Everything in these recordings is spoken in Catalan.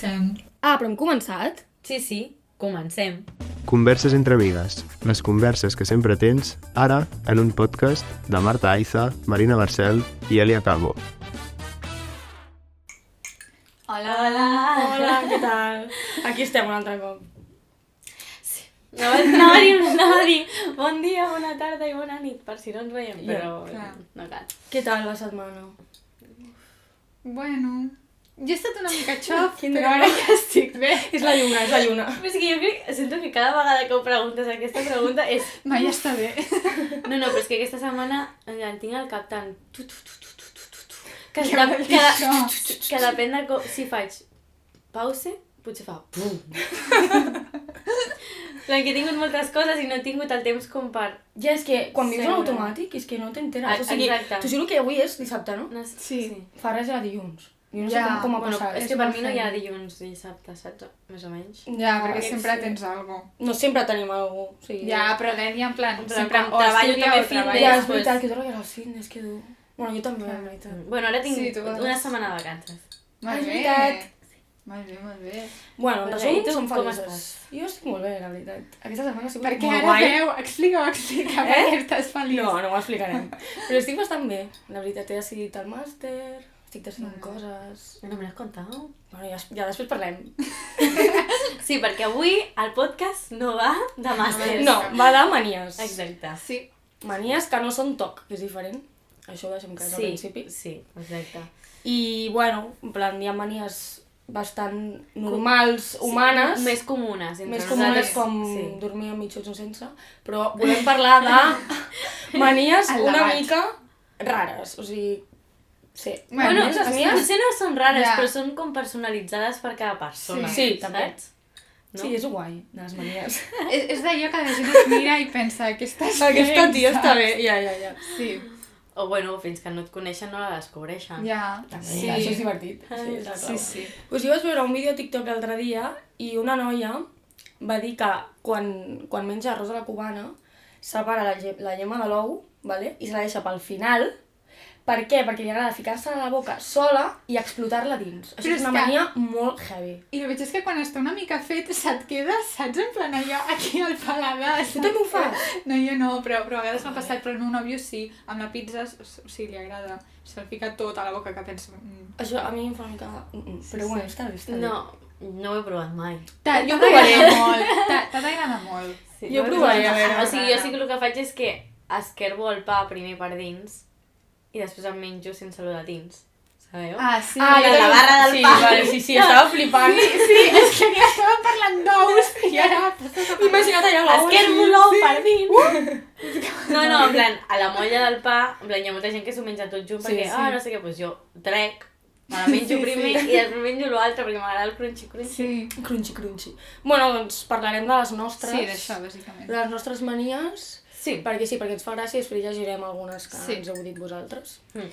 Comencem. Però hem començat? Sí, comencem. Converses entre amigues. Les converses que sempre tens, ara, en un podcast de Marta Aiza, Marina Barcel i Elia Calvo. Hola. Hola, què tal? Aquí estem un altre cop. Anava a dir bon dia, bona tarda i bona nit, per si no ens veiem, però no cal. Què tal la setmana? Bueno, jo he estat una mica xof, Quin però drama. ara ja estic bé. És la lluna, és la lluna. Però és que jo sento que cada vegada que ho preguntes aquesta pregunta és... No, ja està bé. No, però és que aquesta setmana en tinc el cap tan... Que Què vol dir això? que depèn de com... Si faig pause, potser fa... Que he tingut moltes coses i no he tingut el temps com per... Ja, és que quan vius en Seure. automàtic és que no t'enteres. O sigui, Exacte. t'ho juro que avui és dissabte, no? Sí. Fa res era dilluns. Jo no Ja, sé com ha Bueno, passat. és que per mi no hi ha dilluns i dissabte, saps? Més o menys. Ja, perquè Sí. sempre tens algo. No sempre tenim algú. O sigui, Ja, però Dèlia, en plan, En plan, sempre quan o treballo estudia també o treballa. Ja, és després. veritat, que treballar al fitness, que dur. Bueno, jo també, en veritat. Bueno, ara tinc Sí, tu vas. una setmana de vacances. Molt És bé. veritat. Molt bé, molt bé. Bueno, en Molt bé, resum, i tu som com felices. estàs? Jo estic molt bé, la veritat. Aquesta setmana ha sigut Perquè molt ara guai. veu, explica, per què estàs feliç. No ho explicarem. Però estic bastant bé. La veritat, he decidit el màster, estic decidint coses... No me l'has contat? Bueno, ja després parlem. Sí, perquè avui el podcast no va de màsters. No, va de manies. Exacte. Sí. Manies que no són TOC, que és diferent. Això ho deixem clar al principi. Sí, exacte. I, bueno, en plan, hi ha manies bastant normals, humanes, Més comunes. entre més comunes nosaltres. com Sí. dormir amb mitjons o sense, però volem parlar de manies El una debat. mica rares, o sigui, sí. Bueno, Manies, les mies, potser no són rares, Ja. però són com personalitzades per cada persona. Sí, també. saps? No? sí, és guai, de les manies. És d'allò que la gent et mira i pensa, aquesta Aquesta tia està bé, ja. Sí. O bueno, fins que no et coneixen no la descobreixen. Ja. També, Sí. això és divertit. Sí, és la Sí, clau. sí. Pues jo vaig veure un vídeo a TikTok l'altre dia i una noia va dir que quan menja arròs a la cubana separa la llema de l'ou, vale? I se la deixa pel final. Per què? Perquè li agrada ficar-se a la boca sola i explotar-la dins. Això Però és és una que- mania molt heavy. I el veig és que quan està una mica fet se't queda, saps, en plan allò aquí al paladar. Tu també ho fas? No, jo no, però a vegades m'ha passat, però el meu nòvio sí, amb la pizza, o sigui, li agrada. Se'l fica tot a la boca, que penso... Això a mi em fa una mica... Però bueno, està bé, està bé. No ho he provat mai. Jo provaré. t'agrada molt, t'agrada molt. Sí, Jo no ho he provaré, provat. a veure. O sigui, jo sí que el que faig és que esquerbo el pa primer per dins i després em menjo sense lo de dins. Sabeu? Ah, sí. Ah, la jo també- barra del sí, pa. Vale, sí, estava flipant. Sí, és que ja estàvem parlant d'ous i ara... Imagina't allà l'ou. Esquerbo l'ou per dins. No, en plan, a la molla del pa, en plan, hi ha molta gent que s'ho menja tot junt Sí, perquè, sí. no sé què, doncs jo trec, me la menjo primer i després menjo l'altre perquè m'agrada el crunchy. Sí, Crunchy. Bueno, doncs parlarem de les nostres. sí, d'això, bàsicament. De les nostres manies. Sí. Perquè ens fa gràcia i després llegirem algunes que Sí. ens heu dit vosaltres. Mm.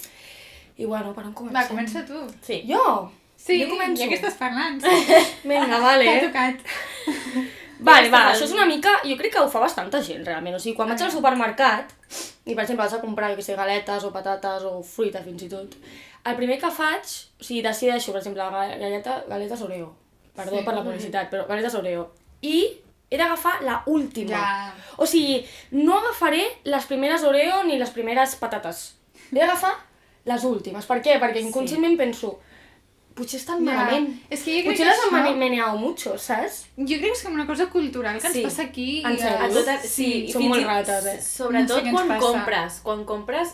I bueno, per on comencem? Va, comença tu. Sí. Jo? Sí, Jo començo? ja que estàs parlant. Vinga, vale. T'ha tocat. Vale, això és una mica... Jo crec que ho fa bastanta gent, realment. O sigui, quan vaig al supermercat i, per exemple, vas a comprar, jo què sé, galetes o patates o fruita, fins i tot, el primer que faig, o sigui, decideixo, per exemple, galetes Oreo. Perdó Sí. per la publicitat, però galetes Oreo. I he d'agafar la última. Ja. O sigui, no agafaré les primeres Oreo ni les primeres patates. He d'agafar les últimes. Per què? Perquè inconscientment penso, potser estan Ja. malament. És que jo crec Potser que les això- han meneado mucho, saps? Jo crec que és com una cosa cultural que ens Sí. passa aquí. En sèrio? A totes, sí, són fins molt i- rates, eh? Sobretot No sé què ens quan passa. compres. Quan compres,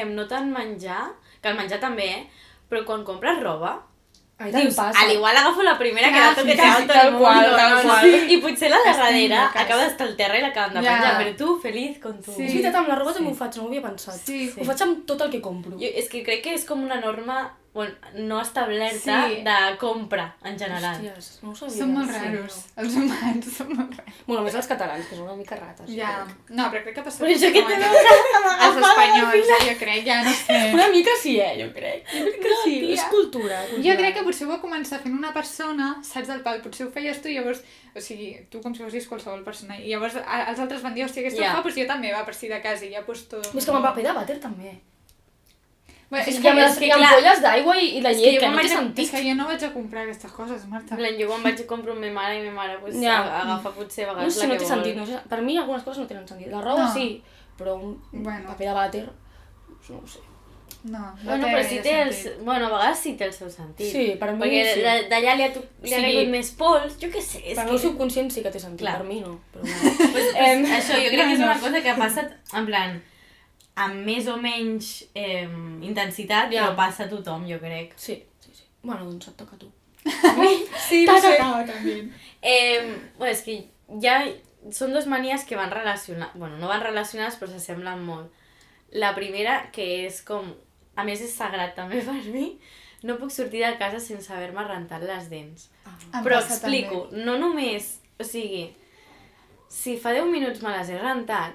no tant menjar, que el menjar també, però quan compres roba, Ai, dius, passa. al igual agafo la primera que Clar, la sí, toqueteava sí, tot tal el qual, mundo, tal no? qual. Sí. I potser la de Estem darrere locas. acaba d'estar al terra i l'acaben de Ja. penjar, però tu feliç con tu. Sí. És veritat, amb la roba també ho faig, no ho havia pensat. Sí. Ho faig amb tot el que compro. Jo, és que crec que és com una norma bueno, no establerta Sí. de compra, en general. Hòsties, no ho sabia. Som molt Sí, raros. Els humans som molt raros. Bueno, més els catalans, que són una mica rates. Ja. No, però crec que passa... Però això què té a com veure amb els agafar espanyols, jo crec, ja no sé. Una mica sí, jo crec. Jo crec que No, sí, tia. és cultura. Jo crec que potser ho va començar fent una persona, saps, del pal, potser ho feies tu i llavors, o sigui, tu com si fossis qualsevol persona, i llavors els altres van dir, hòstia, aquesta Ja. ho fa, doncs jo també, va, per si de casa, i ja pues tot... És com amb paper de vàter també. Bueno, és Hi que, ha és que, clar, ampolles d'aigua i la és que llet, jo que quan no té vaig a- sentit. és que jo no vaig a comprar aquestes coses, Marta. En plan, jo quan vaig a comprar amb ma mare i ma mare pues, Ja. agafa potser a No vegades sé, no la té que vol. sentit. No sé. Per mi algunes coses no tenen sentit. La roba No. sí, però un Bueno. paper de vàter, no ho sé. No Bueno, té però sí gaire té el... sentit. Bueno, a vegades sí té el seu sentit. Sí, per mi Perquè sí. d'allà li ha Sí. caigut més pols, jo què sé, és Per que... meu subconscient sí que té sentit, Clar. per mi no. Però bueno. Pues, això jo crec que és una cosa que passa, en plan, amb més o menys intensitat, Ja. però passa a tothom, jo crec. Sí. Bueno, doncs et toca a tu. Sí, T'ha no sé. tocado també. Bueno, és que ja són dues manies que van relacionades, bueno, no van relacionades però s'assemblen molt. La primera, que és com, a més és sagrat també per mi, no puc sortir de casa sense haver-me rentat les dents. Em Però passa explico, no només, o sigui, si fa 10 minuts me les he rentat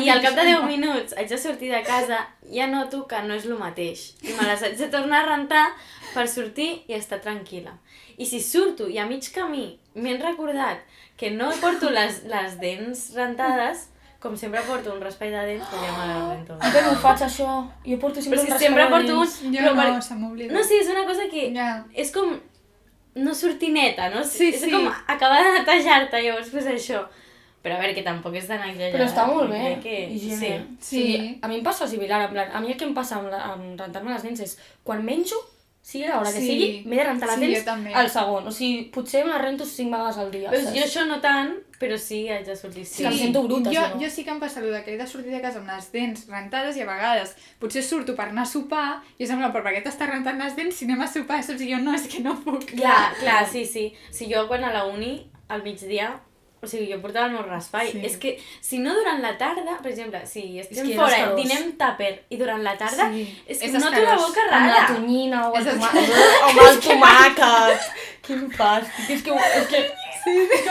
i al cap de 10 minuts haig de sortir de casa, ja noto que no és el mateix. I me les haig de tornar a rentar per sortir i estar tranquil·la. I si surto i a mig camí m'he recordat que no porto les dents rentades, com sempre porto un raspall de dents, però ja me les rento. Jo també ho faig, això. Jo porto sempre Però un si sempre raspall de porto un... dents. Jo però no, se m'oblida. No, sí, és una cosa que Ja. és com no sortir neta, no? Sí, és sí. com acabar de netejar-te, llavors pues això. Però a veure, que tampoc és tan exagerat. Però està molt bé, Crec que... higiene. Sí. A mi em passa similar, en plan, a mi el que em passa amb rentar-me les dents és, quan menjo, sigui l'hora que Sí. sigui, m'he de rentar les Sí, jo dents també. al segon. O sigui, potser me les rento 5 vegades al dia. Pues saps? jo això no tant, però sí haig de sortir. Que em sento bruta, jo, si no. jo sí que em passa allò que he de sortir de casa amb les dents rentades i a vegades potser surto per anar a sopar i és en plan, però per què t'estàs rentant les dents si anem a sopar? Saps? I jo no, és que no puc. Clar, sí. Si jo quan a la uni, al migdia, o sigui, jo portava el meu raspall. Sí. És que, si no durant la tarda, per exemple, si estem que és fora, asquerós. dinem tàper i durant la tarda, Sí, és que és noto la asquerós. boca Amb la rara. tonyina o el, És amb el tomàquet. Quin fàstic. És que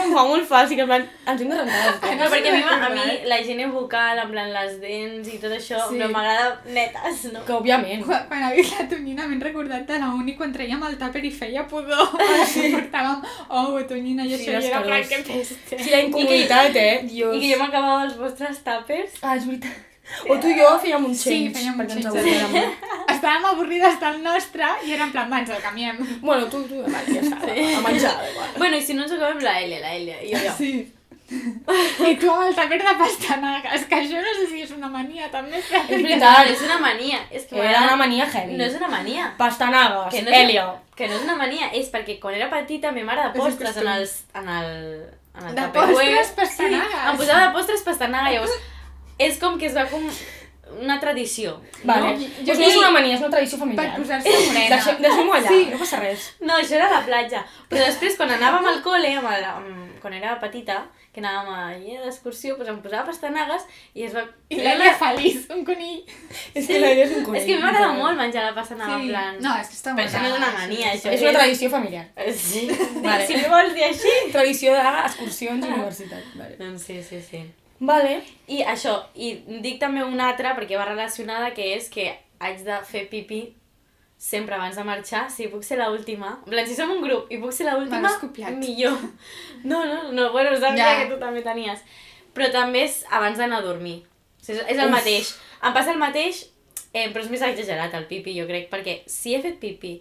em fa molt fàstic, en plan, ens hem de rentar les dents. No, perquè a mi Recordat. la higiene bucal, en plan les dents i tot això, Sí. no m'agrada netes, no? Que òbviament. Quan ha vist la tonyina m'he recordat de la uni quan traiem el tàper i feia pudor. Sí. Portàvem tonyina i Sí, això i era en plan, asquerós. que peste. Sí, la incomoditat, Dios. I que jo m'acabava els vostres tàpers. Ah, és veritat. O tu i jo fèiem un Sí, change, fèiem un perquè ens change. avorrírem. Estàvem avorrides del nostre i era en plan, ens el canviem. Bueno, tu, va, ja està, a menjar. Igual. Bueno, i si no ens acabem la L, i jo. Sí. I tu amb el tàper de pastanaga. És que això no sé si és una mania també. És No, veritat, és una mania. És que era m'agrada- una mania heavy. No és una mania. Pastanagues, Que no és, Helio. que no és una mania, és perquè quan era petita a mi mare de És un postres costum. en el De Tupperware. postres pastanagues. Sí, em posava de postres pastanaga, llavors és com que es va com una tradició. Vale. No? Doncs no és una mania, és una tradició familiar. Per posar-se morena. Deixem-ho allà, Sí. no passa res. No, això era a la platja. Però després, quan anàvem al col·le, quan era petita, que anàvem allà d'excursió, doncs em posava pastanagues i es va... I l'Elia feliç, un conill. És que la idea és un conill. És que m'agrada molt menjar la pastanaga, en plan... No, és que està Però molt això no és una mania, això És una tradició familiar. Sí, Vale. si li vols dir així. Tradició d'excursions a universitat. Vale. Doncs sí. Vale. I això, i dic també una altra perquè va relacionada, que és que haig de fer pipí sempre abans de marxar, si puc ser l'última. En plan, si som un grup i puc ser l'última, Me l'has copiat. millor. No, bueno, sabia Ja. que tu també tenies. Però també és abans d'anar a dormir. O sigui, és el mateix. Em passa el mateix, però és més exagerat el pipí, jo crec, perquè si he fet pipí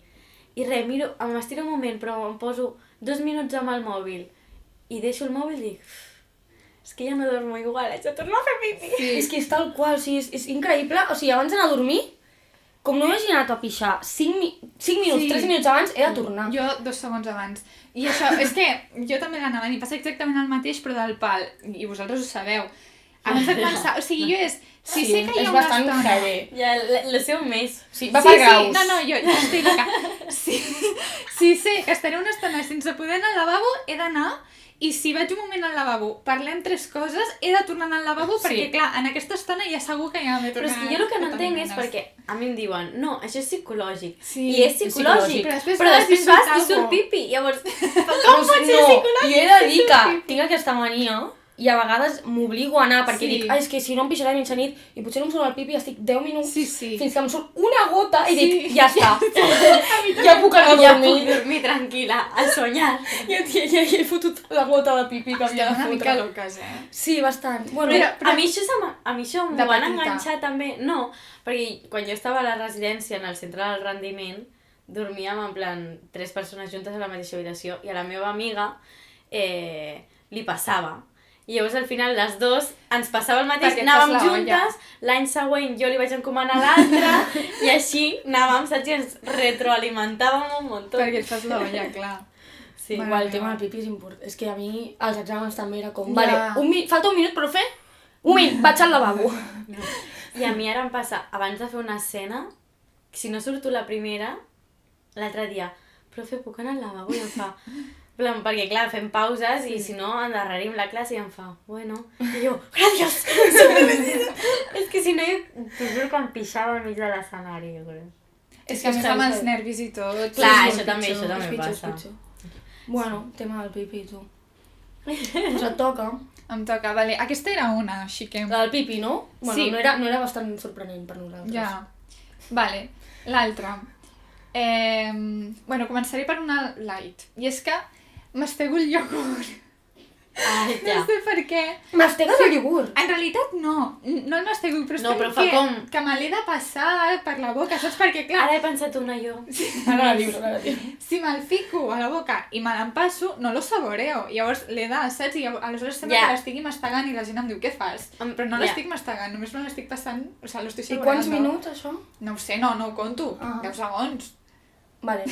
i res, miro, m'estiro un moment, però em poso 2 minuts amb el mòbil i deixo el mòbil i dic... És que ja no dormo igual, haig de tornar a fer pipí. Sí. És que és tal qual, o sigui, és increïble. O sigui, abans d'anar a dormir, com no hi hagi anat a pixar 5 minuts, Sí. 3 minuts abans, he de tornar. Jo 2 segons abans. I això, és que jo també l'anava i passa exactament el mateix, però del pal. I vosaltres ho sabeu. Abans de començar, o sigui, jo és... Si sé que hi és ha una bastant estona... heavy. Ja, lo sé un mes. Sí, va per graus. Sí, no, jo estic acá. Si sé que estaré una estona sense poder anar al lavabo, he d'anar, i si vaig un moment al lavabo, parlem 3 coses, he de tornar al lavabo, Sí. perquè clar, en aquesta estona ja segur que ja m'he Però tornat. és que jo el que no entenc és perquè a mi em diuen, no, això és psicològic. Sí, I és és psicològic. psicològic. Però després vas vas i i surt surt pipi. Llavors, Com pot ser psicològic? Jo he de dir que tinc aquesta mania i a vegades m'obligo a anar perquè Sí. dic, és que si no em pixarà a mitjanit i potser no em surt el pipi i estic 10 minuts Sí, sí. fins que em surt una gota i dic, Sí. ja està, ja puc anar a Ja puc dormir. dormir tranquil·la, a soñar. Ja he fotut la gota de pipi que havia Estem de una mica fotre. loques, Sí, bastant. Bueno, A mi això m'ho De van petita. enganxar també. No, perquè quan jo estava a la residència en el centre del rendiment, dormíem en plan 3 persones juntes a la mateixa habitació i a la meva amiga li passava. I llavors al final les dues ens passava el mateix, Perquè anàvem fas la olla. juntes, l'any següent jo li vaig encomanar l'altre i així anàvem, saps? I ens retroalimentàvem un munt. perquè et fas l'olla, clar. Sí. Bueno, igual el tema del pipi és important. És que a mi els exàmens també era com, Ja. vale, falta un minut per fer? Un minut, vaig al lavabo. I a mi ara em passa, abans de fer una escena, si no surto la primera, l'altre dia, profe, puc anar al lavabo? I em fa, plan, perquè clar, fem pauses i si no endarrerim la classe i em fa, bueno, i jo, gràcies! És que si no, jo t'ho juro que em pixava al mig de l'escenari, jo crec. És que a més amb els nervis i tot... Clar, és això molt també, pitjor. això també És pitjor, passa. és pitjor. Bueno, tema del pipi, tu. Pues et toca. Em toca, vale. Aquesta era una, així que... La del pipi, no? Bueno, Sí. no era bastant sorprenent per nosaltres. Ja. Vale, l'altra. Bueno, començaré per una light. I és que mastego el iogurt. Ai, No ja. sé per què. Mastegues el iogurt? En realitat no el mastego, però és No, però fa que, com- que me l'he de passar per la boca, saps? Perquè clar, Ara he pensat una jo. Ara la dius, ara la dius. si me'l fico a la boca i me l'empasso, no lo saboreo. Llavors l'he de, saps? I aleshores sembla Ja. que l'estigui mastegant i la gent em diu, què fas? Però no Ja. l'estic mastegant, només me l'estic passant, o sigui, l'estic I saboreando. quants minuts, això? No ho sé, no ho conto. Ah. 10 segons. Vale,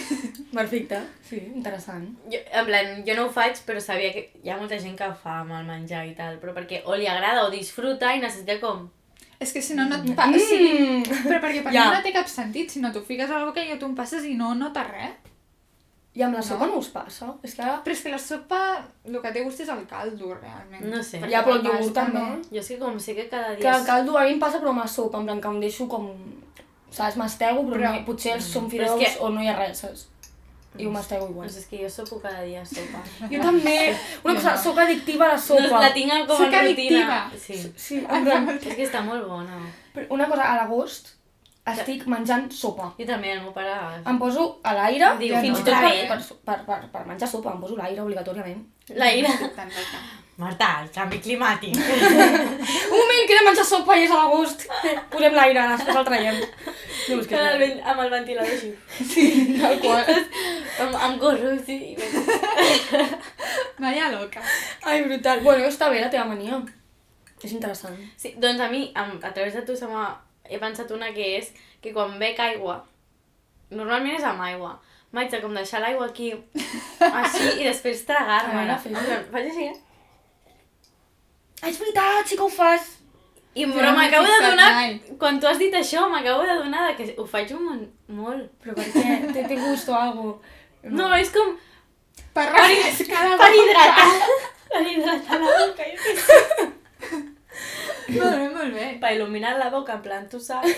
perfecte. Sí, interessant. Jo, en plan, jo no ho faig, però sabia que hi ha molta gent que ho fa amb el menjar i tal, però perquè o li agrada o disfruta i necessita com... És que si no, no et pa... O sigui, però perquè per Ja. mi no té cap sentit. Si no t'ho fiques a la boca i tu em passes i no nota res. I amb la sopa no us passa? És que ara... Però és que la sopa, el que té gust és el caldo, realment. No sé. Ja, però el la iogurt pasta també. no. Jo és que com sé que cada Que dia... el caldo a mi em passa però amb la sopa, en plan que em deixo com... Saps, mastego, però, Però- no, potser els són Però és fideus que- o no hi ha res, saps? I ho mastego igual. No sé, és que jo sopo cada dia sopa. Jo també. Una cosa, soc addictiva a la sopa. No, la tinc com Soc a rutina. addictiva. Sí. Sí, en plan... És que està molt bona. Però una cosa, a l'agost estic menjant sopa. Jo també, el meu pare... Em poso a l'aire, Em diu, fins i no, tot està bé. per menjar sopa, em poso a l'aire obligatòriament. L'aire. Estic tan loca. Marta, el canvi climàtic. Un moment, que he de menjar sopa i és a l'agost. Posem l'aire, després el traiem. No, és que Amb el ventilador així. Sí, tal qual. Amb gorro, sí. Vaya loca. Ai, brutal. Bueno, està bé la teva mania. És interessant. Sí, doncs a mi, a través de tu, he pensat una que és que quan bec aigua, normalment és amb aigua, m'haig de com deixar l'aigua aquí, així, i després tragar-me-la. A veure, fes-ho. Faig així, Ai, és veritat, sí que ho fas. I Jo però no m'he m'acabo de fixat donar, mai. quan tu has dit això, m'acabo de donar que ho faig molt. Però per què? Té gust o algo? No, és com Per refrescar la per boca. hidratar. Per hidratar la boca, jo què sé. Molt bé, molt bé. Per il·luminar la boca, en plan, tu saps.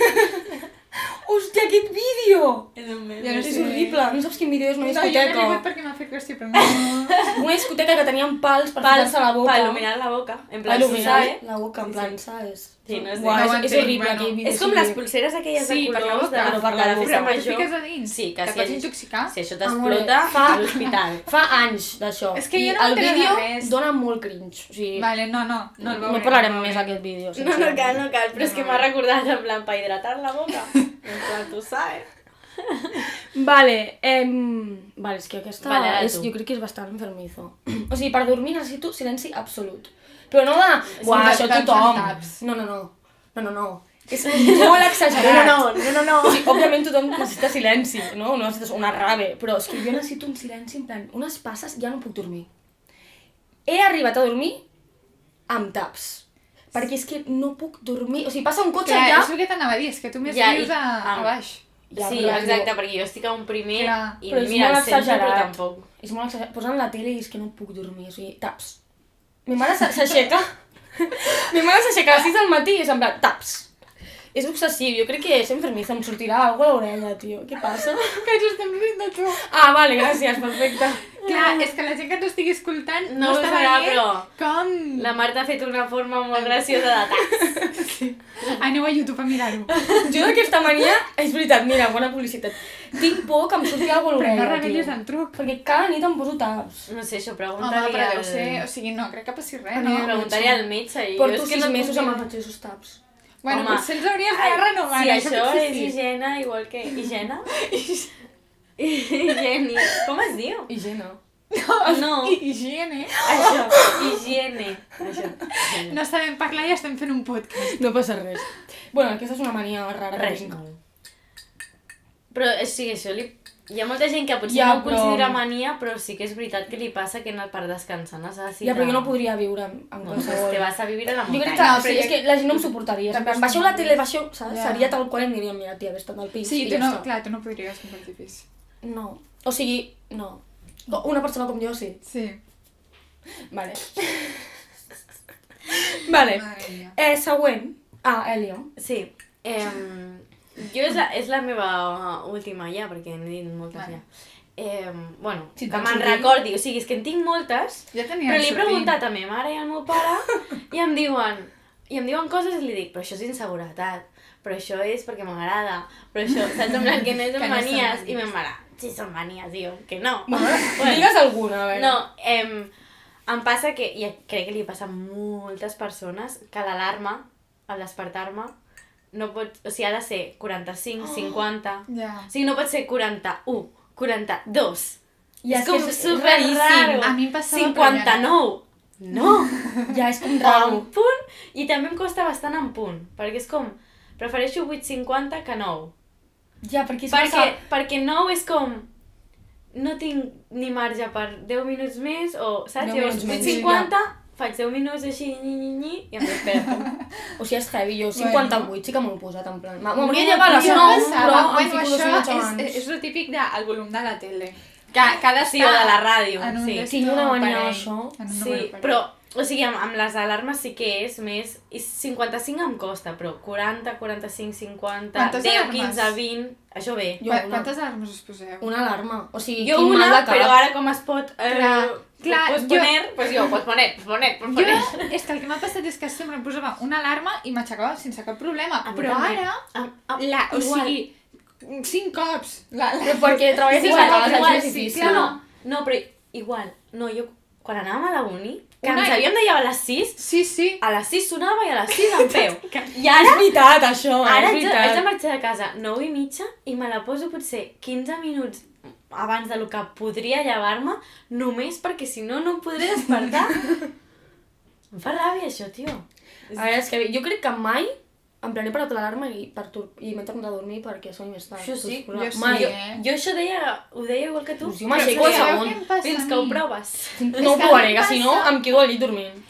Hòstia, aquest vídeo! És un meme. Jo no És sé. horrible. No saps quin vídeo és? Una No, jo m'he rigut discoteca. perquè m'ha fet gràcia, però no... Una discoteca que tenien pals per ficar-se a la boca. Per il·luminar la boca. En Per plan, tu il·luminar saps. la boca, en Sí, plan, sí. saps? Sí, no sé. Uau, No ho és entenc, horrible bueno. aquell vídeo. És com les pulseres aquelles Sí, de per la colors boca. de, Però per la de la boca. festa Però t'ho major. fiques a dins, Sí, que que si pots és- intoxicar. Si això Amore, t'explota, fa- a l'hospital. Fa anys d'això. És que I jo no el entenc vídeo res. dona molt cringe. O sigui, Vale, no el veurem. no parlarem el més veurem. d'aquest vídeo. No cal, però és que No. m'ha recordat en plan per hidratar la boca. En plan, tu saps. Vale, vale, és que aquesta Vale, ara tu. jo crec que és bastant enfermizo. O sigui, per dormir necessito silenci absolut. Però no de... Buah, de això tants tothom. taps. No. És molt exagerat. No. O sigui, òbviament tothom necessita silenci, no? No necessites una rave, però és que jo necessito un silenci, en plan, unes passes ja no puc dormir. He arribat a dormir amb taps. Perquè és que no puc dormir. O sigui, passa un cotxe Clar, ja... és el que t'anava a dir, és que tu més Ja, vius i- a baix. Ja, Sí, però- exacte, perquè jo estic a un primer Clar, i però és mira, molt el centre, però exagerat. tampoc. És molt exagerat. Posen la tele i és que no puc dormir, o sigui, taps. Mi mare s'aixeca. Mi mare s'aixeca a les 6 del matí i és en plan, taps. És obsessiu, jo crec que és enfermiza, em sortirà alguna a l'orella, tio. Què passa? Que ens estem rient de tu. Ah, vale, gràcies, perfecte. Clar, és que la gent que ens estigui escoltant No ho està farà, veient però com... la Marta ha fet una forma molt graciosa de tacs. Aneu a YouTube a mirar-ho. Jo d'aquesta mania, és veritat, mira, bona publicitat. Tinc por que em surti alguna cosa Però no l'orella, revelis tio. el truc. Perquè cada nit em poso taps. No sé, això Home, preguntaria però deu ser... O sigui, no, crec que passi res, No, no? Preguntaria al metge i Porto jo és que 6 no mesos puc amb dir- els mateixos taps. Bueno, Home, potser els hauries de ai, renovar. Si això potser és higiene, igual que... Higiene? Higiene. Com es diu? Higiene. No. Higiene. Això. Higiene. Això. Higiene. No sabem parlar i estem fent un podcast. No passa res. Bueno, aquesta és una mania rara que Res tinc. nou. Però, o sigui, això li... Hi ha molta gent que potser Ja, no ho però- considera mania, però sí que és veritat que li passa que per descansar necessita... Ja, però jo no podria viure en No, pues qualsevol... te vas a vivir a la Jo crec muntanya. que, sí, és que la gent no em suportaria. En plan, baixeu la tele, baixeu, saps? Ja. Seria tal qual i em dirien, mira, tia, vés-te'n al pis Sí, i tu ja no, està. clar, tu no podries compartir pis. No. O sigui, no. Una persona com jo, sí. Sí. Vale. Vale. Madre mia. Següent. Elio. Sí. Jo és la meva última ja, perquè n'he dit moltes Vale. ja. Bueno, Si que te'n me'n sortim. recordi, o sigui, és que en tinc moltes, Ja tenia però el li he sortint. preguntat a ma mare i al meu pare i em diuen coses i li dic, però això és inseguretat, però això és perquè m'agrada, però això, saps, en plan que no Que són no són manies, manies. i ma mare, sí, són manies, diu, que no. Bueno, Bueno. digues alguna, a veure. No, em passa que, i crec que li passa a moltes persones, que l'alarma, al despertar-me, no pot, o sigui, ha de ser 45, 50, Ja. o sigui, no pot ser 41, 42. Ja, és com és super raríssim. raro. A mi em passava, 59. No! Ja, és com O en raro. punt, i també em costa bastant en punt, perquè és com, prefereixo 8,50 que 9. Ja, perquè és Perquè 9 és com, no tinc ni marge per 10 minuts més, o, saps? 10 Llavors, minuts més, 8,50, faig 10 minuts així, i em desperto. O sigui, és heavy, jo Bueno. 58 sí que m'ho he posat, en plan... M'hauria No, llevat a les jo 9, Pensava, però em bueno, fico 2 això minuts abans. és el típic del volum de la tele. Que ha d'estar Sí, o de la ràdio, en un sí. d'esto Tinc una mania parell, d'això. en un Sí, número parell. però, o sigui, amb les alarmes sí que és més... I 55 em costa, però 40, 45, 50, Quantes 10, alarmes? 15, 20... Això bé. Jo una. Quantes alarmes us poseu? Una alarma. O sigui, Jo tinc una, mal de cap. però ara com es pot... Clar, posponer, pues jo, posponer. Jo, és que el que m'ha passat és que sempre em posava una alarma i m'aixecava sense cap problema. A mi Però també. ara, o igual. sigui, 5 cops. Però perquè treballes Sí, a igual, casa, igual, és sí, difícil. clar. No, però igual, no, jo quan anàvem a la uni, que Una- ens havíem de llevar a les 6, Sí, sí. a les 6 sonava i a les 6 em feu. I És ara, veritat, això, ara és haig de veritat. marxar de casa 9:30 i me la poso potser 15 minuts abans del que podria llevar-me, només perquè si no, no em podré despertar. Em fa ràbia això, tio. A veure, és que jo crec que mai em plan he parat l'alarma i m'he tornat a dormir perquè soni més tard. Això sí, jo sí. Mai. Jo això ho deia igual que tu. Pues jo m'aixeco al sabeu segon. què em passa Fins a que ho mi? proves. No ho És que provaré, a mi que em si no passa- em quedo al llit dormint.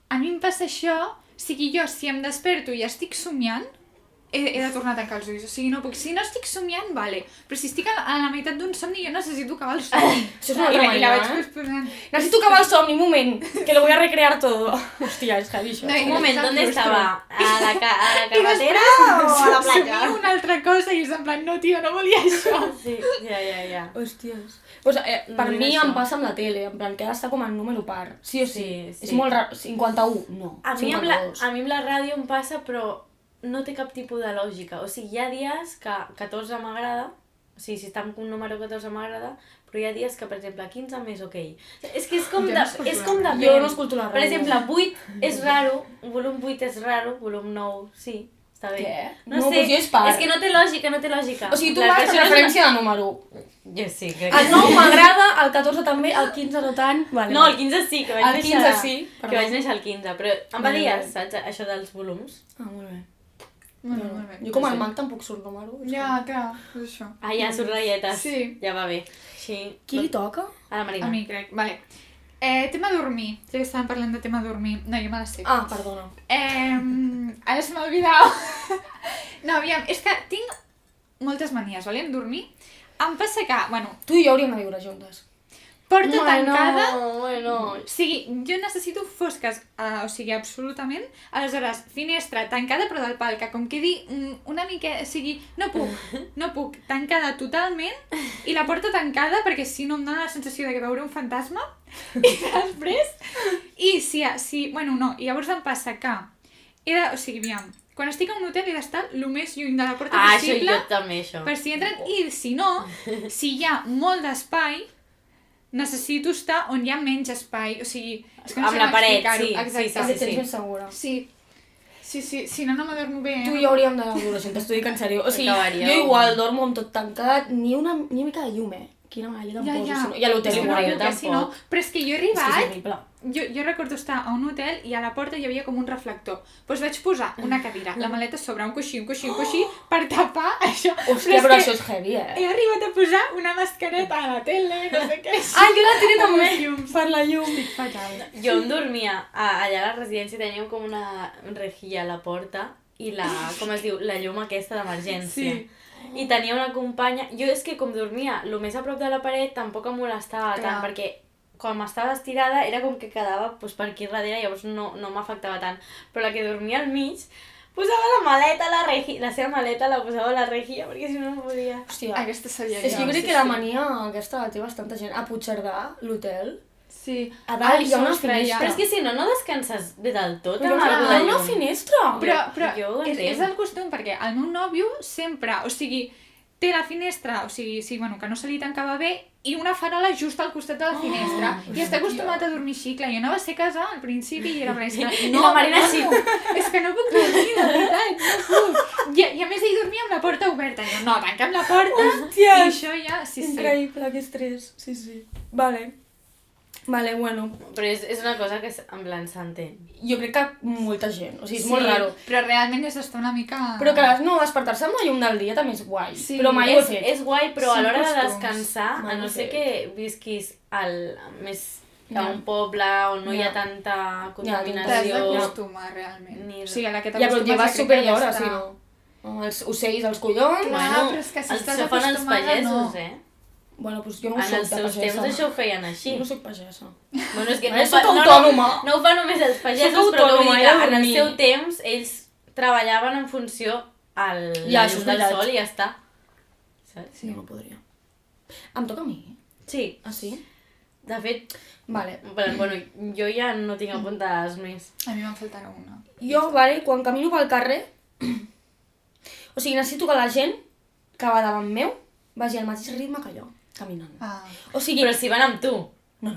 A mi em passa això, o sigui, jo si em desperto i estic somiant, he de tornar a tancar els ulls. O sigui, no puc. Si no estic somiant, vale. Però si estic a la meitat d'un somni, jo necessito acabar el somni. Això és una altra I la vaig manera, eh? posposant. Necesito acabar el somni, un moment, que lo voy a recrear todo. Hòstia, és heavy això. No, Un moment, Em ¿dónde frustro. estava? ¿A la I carretera després, o a la platja? somio una altra cosa i és en plan, no, tio, no volia això. Sí, ja. Hòsties. Pues, per No, mi això. em passa amb la tele, en plan, que ha d'estar com en número par. Sí o sí. Sí, És sí. molt raro. 51, no. A mi, 52. amb la ràdio em passa, però no té cap tipus de lògica. O sigui, hi ha dies que 14 m'agrada, o sigui, si està en un número 14 m'agrada, però hi ha dies que, per exemple, 15 m'és ok. És que és com Jo de... no escolto És la com ràdio. de... Jo no escolto la Per ràdio. exemple, 8 és raro, volum 8 és raro, volum 9 sí, està bé. Què? No, No, sé, doncs jo és par. és que no té lògica, no té lògica. O sigui, tu Les vas per persones- referència de número. Jo sí, crec El 9 m'agrada, el 14 també, el 15 no tant. Vale. No, el 15 sí, que vaig El néixer... 15 sí, Que perdó. vaig néixer el 15, però em Vale, valies, vale. saps, això dels volums? Ah, molt bé. Molt bé. Jo com el Mac tampoc surt número. Ja, clar, és això. Ah, ja, surt ratlletes. Sí. Ja va bé. Sí. Qui li toca? A la Marina. A mi, crec. Vale. Tema dormir. Ja que estàvem parlant de tema dormir. No, jo me la sé. Ah, perdona. Ara se m'ha oblidat. No, aviam, és que tinc moltes manies, vale, en dormir. Em passa que, bueno, Tu i jo hauríem de viure juntes. porta tancada. Bueno. O sigui, jo necessito fosques, o sigui, absolutament. Aleshores, finestra tancada però del pal, que com quedi una mica... O sigui, no puc. Tancada totalment i la porta tancada perquè si no em dóna la sensació de que veuré un fantasma. I després... Bueno, no, i llavors em passa que... O sigui, aviam, quan estic en un hotel he d'estar el més lluny de la porta possible. Això jo també, això. Per si entren, i si no, si hi ha molt d'espai, necessito estar on hi ha menys espai, o sigui... És que no Amb sé la com paret, explicar-ho. sí, Exacte. Sí, tens més segura. Sí, si no, no m'adormo bé. Tu i jo hauríem d'anar a l'adolescent, t'estic dient en sèrio. O sigui, Acabaríeu. jo igual dormo amb tot tancat, ni una mica de llum, Quina meravella em poso. Si no... I a l'hotel Sí, igual. no, jo que si no, tampoc. però és que jo he És que és arribat... horrible. Jo recordo estar a un hotel i a la porta hi havia com un reflector. Doncs vaig posar una cadira, la maleta sobre un coixí, per tapar això. Hòstia, però això és heavy, He arribat a posar una mascareta a la tele, no sé què. Jo la tiré també, llums. per la llum. Estic fatal. Jo em dormia allà a la residència, teníem com una rejilla a la porta i la, com es diu, la llum aquesta d'emergència. Sí. I tenia una companya... Jo és que com dormia el més a prop de la paret tampoc em molestava Clar. tant, perquè quan m'estava estirada era com que quedava pues, per aquí darrere, llavors no m'afectava tant. Però la que dormia al mig posava la maleta, la seva maleta la posava a la rejilla, perquè si no no podia. Hòstia, Aquesta seria és que jo crec que la mania aquesta la té bastanta gent. A Puigcerdà, l'hotel, Sí. a dalt hi ha una sostre, finestra. Però és que si no descanses bé del tot Però amb clar, algú hi de ha una llum. finestra. Però Jo ho entenc. és el costum, perquè el meu nòvio sempre, o sigui, té la finestra, o sigui, sí, bueno, que no se li tancava bé, i una farola just al costat de la finestra. I està acostumat a dormir així. Clar, jo no va ser casar al principi i era fresca. I la Marina així. És que no puc dormir, de veritat, no puc. I a més ell dormia amb la porta oberta. I jo, no, tanca'm la porta. Hòstia. I això ja, sí. Increïble, que estrès. Sí. Vale, bueno. Però és una cosa que en plan s'entén. Jo crec que molta gent, o sigui, és molt raro. Però realment és d'estar una mica... Però que no, despertar-se amb la llum del dia també és guai. Sí, però mai ho he fet. És guai, però a Són l'hora de costums. descansar, Mai a no ho ser sé. que visquis més que Ja. un poble on no hi ha Ja. tanta T'has contaminació. d'acostumar, realment. Ni- O sigui, a la que Ja, però t'acostumes lleves crec que superior, ja si està. no. Els ocells, els collons... Clar, però és que si estàs això fan els acostumada, pagesos, no. Bueno, doncs jo no ho En soc els de seus pagesa. temps això ho feien així. Jo no soc pagesa. Bueno, és que Soc autònoma. no ho fan només els pagesos, Soc però que vull autònoma, dir he de que en el dormir. seu temps ells treballaven en funció al Ja, la això llum és del veritat. sol i ja està. Saps? Sí, no podria. Em toca a mi? Sí. Ah, sí? De fet, Vale. bueno, jo ja no tinc apuntades més. A mi me'n faltarà una. Jo, vale, quan camino pel carrer, o sigui, necessito que la gent que va davant meu vagi al mateix ritme que jo, caminant. Ah. O sigui, Però si van amb tu. no.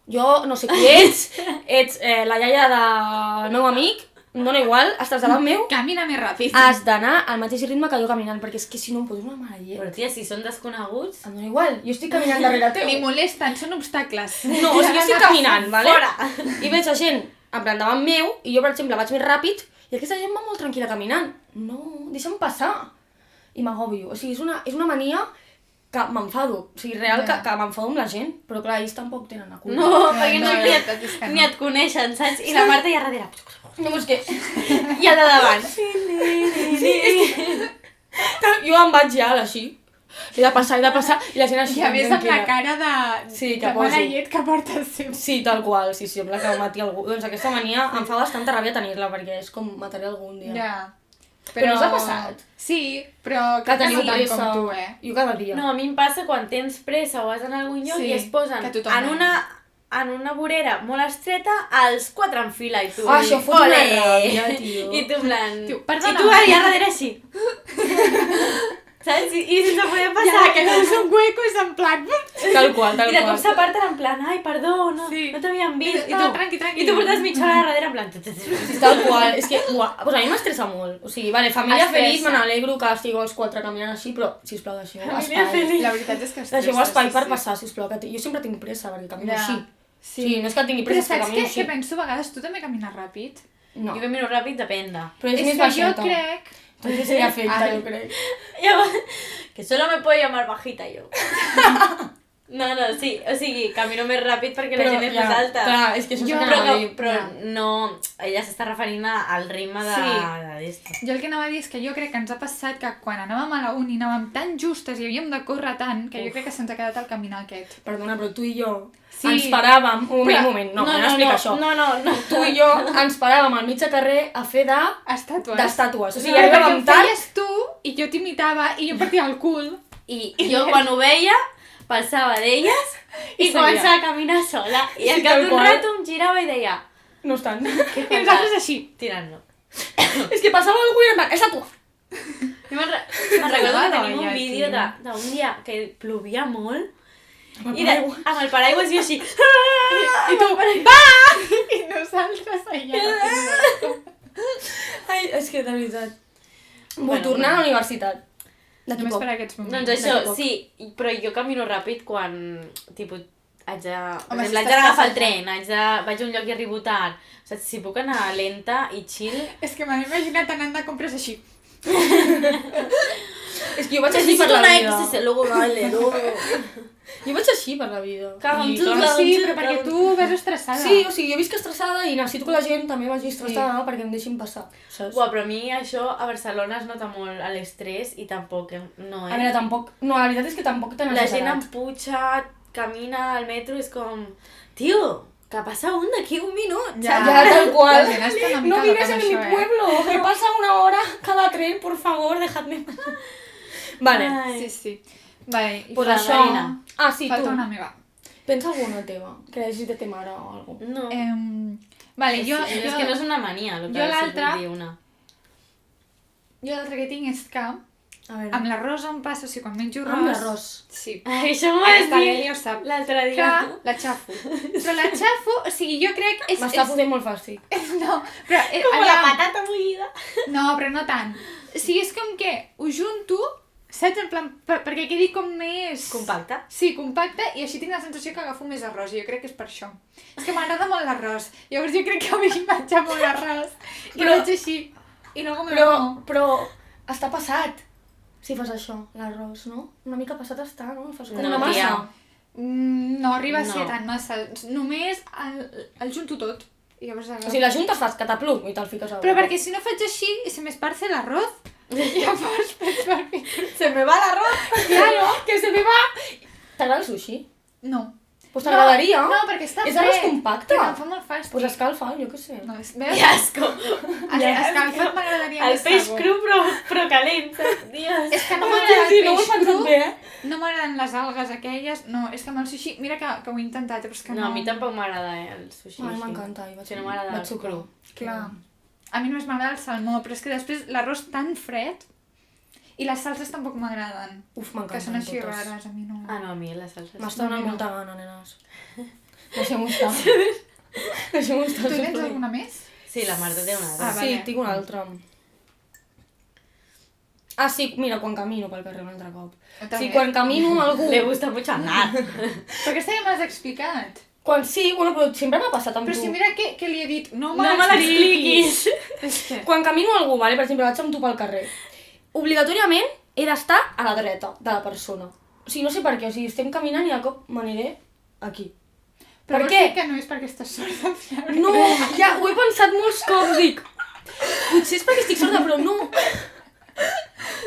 Jo no sé qui ets, ets la iaia del meu amic, em dóna igual, estàs davant meu, Camina més ràpid. has d'anar al mateix ritme que jo caminant, perquè és que si no em poso una mala llet. Però tia, si són desconeguts... Em dona igual, jo estic caminant darrere teu. Li molesten, són obstacles. No, o sigui, jo estic caminant, vale? Fora! I veig la gent, en plan, davant meu, i jo, per exemple, vaig més ràpid, i aquesta gent va molt tranquil·la caminant. No, deixa'm passar. I m'agobio. O sigui, és una mania que m'enfado. O sigui, real, Ja. que m'enfado amb la gent, però clar, ells tampoc tenen la culpa. No, perquè no, no, la veritat és que ni no. et coneixen, saps? I la Marta ja darrere. No, és que... I el de davant. Jo em vaig ja, així. He de passar, i la gent així. I a més amb la tranquil·la. cara de... Sí, que de mala poso. llet que portes sempre. Sí, tal qual, sí, sembla que mati algú. Doncs aquesta mania em fa bastanta ràbia tenir-la, perquè és com mataré algú un dia. Ja. Però no us ha passat? Sí, però Que teniu tant pressa. com tu, Jo cada dia. No, a mi em passa quan tens pressa o vas anar a algun lloc Sí, i es posen que tothom en una vorera molt estreta els quatre en fila i tu... Ah, això fot una Ole! ràbia, tio. I tu en plan... Tio, perdona. I tu allà darrere així. Saps? I sense poder passar. Ja, que no és un hueco, és en plan... Tal qual, tal I de cop qual. s'aparten en plan, ai, perdó, no, Sí. no t'havíem vist. No, tranqui. I tu portes mitja hora darrere en plan... Tal qual, és que pues a mi m'estressa molt. O sigui, vale, família Estressa. feliç, me n'alegro que estigueu els quatre caminant així, però, sisplau, deixeu espai. La veritat és que Deixeu espai per passar, sisplau, que jo sempre tinc pressa, perquè camino Ja. així. Sí. Sí, no és que tingui Però pressa, és que saps camino què així. penso a vegades? Tu també camines ràpid? No, Jo camino ràpid, depèn de... però és És més que jo baixeta. crec... Entonces sería afecta, Ai. yo creo. Que solo me puede llamar bajita yo. No, sí, o sigui, camino més ràpid perquè la gent és més alta. Clar, és que això Jo- és Però, que no, dir. però no, ella s'està referint al ritme d'esto. Jo el que anava a dir és que jo crec que ens ha passat que quan anàvem a la uni anàvem tan justes i havíem de córrer tant que jo crec que se'ns ha quedat el caminar aquest. Perdona, però tu i jo Sí. ens paràvem... Un Però- moment, no explica això. No. Tu i jo ens paràvem al mig de carrer a fer Estàtues. d'estàtues. O sigui, Però perquè arribàvem ho tard... feies tu i jo t'imitava i jo em partia el cul. I jo quan ho veia passava d'elles i I començava a caminar sola. I Sí, al cap tal d'un qual. rato em girava i deia No estan. què I nosaltres així. tirant-lo. És que passava algú i em va... Estàtua! Jo me'n recordo que tenim un Noia, vídeo tio. d'un dia que plovia molt Amb el i paraigua. amb el paraigua jo així I tu, va! I nosaltres allà. Ai, és que de veritat. Vull Bueno, tornar a la universitat. D'aquí Només poc. per aquests moments. Doncs això, D'aquí poc. sí, però jo camino ràpid quan, tipus, haig de... Per Home, exemple, si haig estàs d'agafar el cansada. tren, vaig a un lloc i arribo tard. O sigui, si puc anar lenta i chill... És que m'he imaginat anant de compres així. És que jo vaig així per la vida. luego baile, luego... Jo vaig així per la vida. Cago en I tu, clar, cago en Sí, tu, però perquè cago en tu vas estressada. Sí, o sigui, jo visc estressada i necessito que la gent també vagi estressada perquè em deixin passar, saps? Buah, però a mi això a Barcelona es nota molt l'estrès i tampoc, no, A veure, tampoc... No, la veritat és que tampoc t'han La gent exagerat. empuja, camina al metro, és com... Tio, que passa un d'aquí un minut, Ja. Ja, tal cual. La gent està una mica No vienes loca en amb mi això, pueblo, que pasa una hora cada tren, por favor, dejadme pasar. Vale, Ai. Sí, sí. Vale, i pues la això... Marina. Ah, sí, falta tu. una meva. Pensa alguna teva, que hagis de te mare o alguna cosa. No. Vale, jo, Sí, és que no és una mania, el que jo sí l'altra- vull dir una. jo l'altre que tinc és que A veure, amb l'arròs em passa, o sigui, quan menjo arròs... amb l'arròs. Sí. Ai, això m'ho vas Aquesta dir l'Eli ho sap. l'altre Que dia. la xafo. Però la xafo, o sigui, jo crec... M'està fotent molt fàstic. No, però... Com la aviam. patata bullida. No, però no tant. O sigui, és com que ho junto, saps? En plan, perquè quedi com més... Compacte. Sí, compacte, i així tinc la sensació que agafo més arròs, i jo crec que és per això. És que m'agrada molt l'arròs. Llavors jo crec que avui menjar molt arròs. I Però- vaig així. I luego me lo como. Però està passat, si fas això, l'arròs, no? Una mica passat està, no? Fas com No, una massa. tia. No arriba a ser No. tan massa. Només el junto tot. I llavors O sigui, la junta fas cataplum i te'l fiques a la Però boca. perquè si no faig així, se me esparce el arroz. Llavors, se me va l'arroz. Claro, que se me va. T'agrada el sushi? No. Pues t'agradaria. No, perquè està És arròs fred. compacte. Perquè em fa molt fàstic. Pues escalfa, jo què sé. No, veus? Que asco. Escalfat m'agradaria El més peix sabor. cru però calent, saps? Dios. És que no Hòstia, m'agrada el sí, no ho he peix pensat cru. bé, eh? No m'agraden les algues aquelles. No, és que amb el sushi... Mira que ho he intentat, però és que no... No, a mi tampoc m'agrada el sushi. A mi així. m'encanta. i vaig- Si no m'agrada vaig el sucrar. cru. Clar. A mi només m'agrada el salmó, però és que després l'arròs tan fred i les salses tampoc m'agraden. Uf, Que m'encanten són així totes. rares, a mi no. Ah, no, a mi les salses. M'està donant No. molta gana, nenes. Deixem-ho estar. Deixem-ho estar. Tu tens sisplau. alguna més? Sí, la Marta té una altra. Ah, Sí, vale. tinc una altra. Ah, sí, mira, quan camino pel carrer un altre cop. També. Sí, quan camino amb algú... Le gusta mucho andar. Però aquesta ja m'has explicat. Quan sí, bueno, però sempre m'ha passat amb Però tu. si mira que li he dit, no No me l'expliquis. És que... Quan camino amb algú, vale? Per exemple, vaig amb tu pel carrer, obligatòriament he d'estar a la dreta de la persona. O sigui, no sé per què, o sigui, estem caminant i de cop m'aniré aquí. Però Per vols què? dir que no és perquè estàs sorda? No, ja ho he pensat molts cops, dic, potser és perquè estic sorda, però no.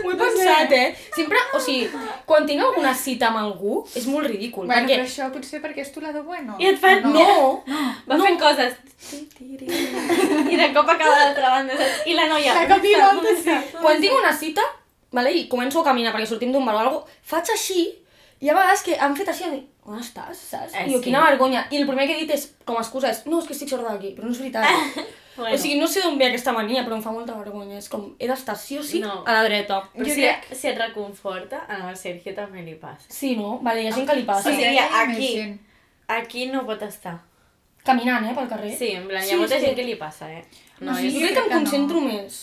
Ho he pensat, Sempre, o sigui, quan tinc alguna cita amb algú, és molt ridícul, Bueno, perquè... però això potser perquè és tu la de bueno. I et fan... No, Va fent coses. I de cop acaba a l'altra banda, saps? I la noia... De cop i volta, sí. quan tinc una cita, vale, i començo a caminar perquè sortim d'un bar o alguna cosa, faig així, i a vegades que han fet així, em dic, on estàs, saps? I jo, sí. quina vergonya. I el primer que he dit és, com a excusa, és, no, és que estic sorda d'aquí, però no és veritat. Bueno. O sigui, no sé d'on ve aquesta mania, però em fa molta vergonya. És com, he d'estar sí o sí No. a la dreta. Però Jo si, crec- si et reconforta, al Sergio també li passa. Sí, no? Vale, hi ha gent que li passa. Sí, Sí, sí. hi ha aquí. més gent. Aquí no pot estar. Caminant, pel carrer. Sí, en plan, hi Sí, ha molta sí. gent que li passa, No, sí, jo jo crec que crec em que no. concentro més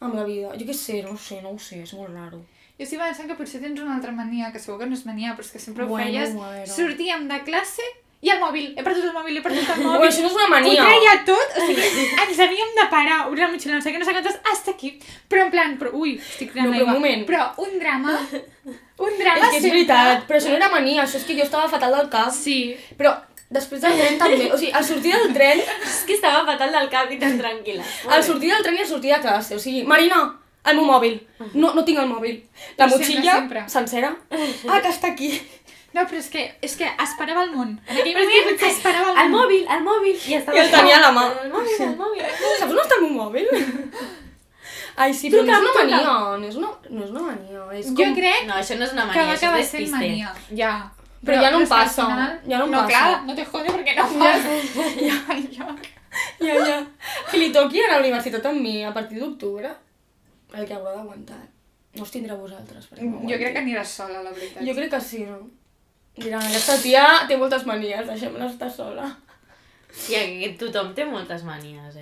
amb la vida. Jo què sé, no ho sé, és molt raro. Jo estic pensant que potser tens una altra mania, que segur que no és mania, però és que sempre ho Bueno, feies. a veure. Sortíem de classe I el mòbil, he perdut el mòbil. Ui, això no és una mania. Ho treia tot, o sigui, ens havíem de parar, obrir la motxilla, no sé què, no sé quantes, hasta aquí. Però en plan, estic creant No, però un l'aigua. moment. Però un drama És que és veritat, però això no era mania, això és que jo estava fatal del cap. Sí. Però després del tren també, o sigui, al sortir del tren, És que estava fatal del cap i tan tranquil·la. al sortir del tren i al sortir de classe, o sigui, Marina, el meu mòbil. No tinc el mòbil. La Però motxilla sempre. sencera. Ah, que està aquí. No, però és que esperava el món. En aquell moment esperava El el món. mòbil, i estava... I el tenia a la mà. El mòbil. Saps on està el meu mòbil? Ai, sí, però no és una mania, no és una mania, és com... Jo crec No, això no és una que mania, va això acabar és sent despiste. mania. Ja. Però ja no em és que al passa, ja no em passa. Clar, no te jode perquè no passa. Ja. Que li toqui anar a la universitat amb mi a partir d'octubre, el que haurà d'aguantar. No us tindrà vosaltres. perquè no Jo crec que aguanti. aniràs sola, la veritat. Jo crec que sí, no? Diran, aquesta tia té moltes manies, deixem-la estar sola. Sí, que tothom té moltes manies,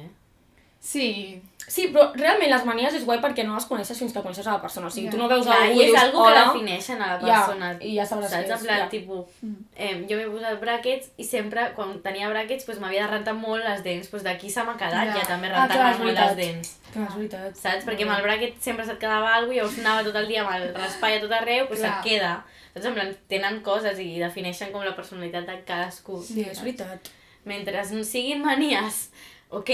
Sí. Sí, però realment les manies és guai perquè no les coneixes fins que coneixes a la persona. O sigui, Ja. tu no veus Clar, algú i és dius, algo que hola, defineixen a la persona. i ja sabràs saps? què és, En plan, ja. tipus, jo m'he posat bràquets i sempre, quan tenia bràquets, pues, m'havia de rentar molt les dents. Pues, d'aquí se m'ha quedat Ja. ja també Ah, clar, rentar-me és molt veritat. les dents. Clar, és veritat. Saps? Perquè amb el bràquet sempre se't quedava alguna cosa i llavors anava tot el dia amb el raspall a tot arreu, pues Clar. se't queda. Saps? En plan, tenen coses i defineixen com la personalitat de cadascú. Sí, és veritat. Mentre no siguin manies, ok?